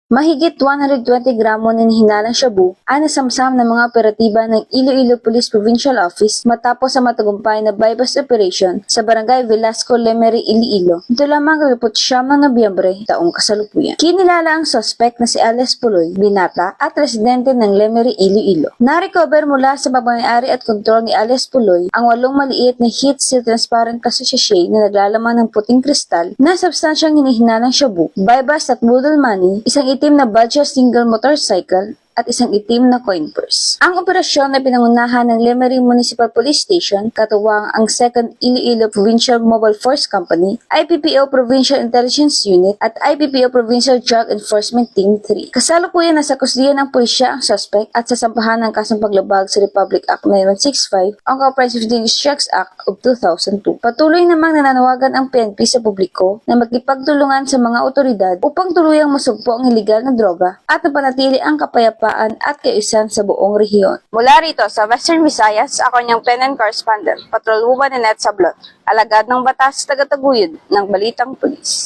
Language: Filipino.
Mahigit 120 gramo ng hinalang shabu ang nasamsam ng mga operatiba ng Iloilo Police Provincial Office matapos sa matagumpay na bypass operation sa Barangay Velasco, Lemery, Iloilo. Ito lamang 29 ng Nobyembre taong kasalukuyan. Kinilala ang suspect na si Alias Puloy, binata at residente ng Lemery, Iloilo. Na-recover mula sa pagmamayari at kontrol ni Alias Puloy ang 8 maliit na heat seal transparent kasosasye na naglalaman ng puting kristal na substansyang hinihinalang shabu, bypass at budol money, isang itim na Bajaj single motorcycle, at isang itim na coin purse. Ang operasyon na pinangunahan ng Lemery Municipal Police Station, katuwang ang 2nd Iloilo Provincial Mobile Force Company, IPPO Provincial Intelligence Unit, at IPPO Provincial Drug Enforcement Team 3. Kasalukuyan nasa kuslihan ng pulisya ang suspect at sasampahan ng kasong paglabag sa Republic Act 9165 ang Comprehensive Districts Act of 2002. Patuloy namang nananawagan ang PNP sa publiko na magkipagtulungan sa mga otoridad upang tuluyang masugpo ang iligal na droga at napanatili ang kapayapaan at kaayusan sa buong rehiyon. Mula rito sa Western Visayas, ako niyang PNN correspondent, Patrol Woman Annette Sablot, alagad ng batas taga-taguyod ng Balitang Pulis.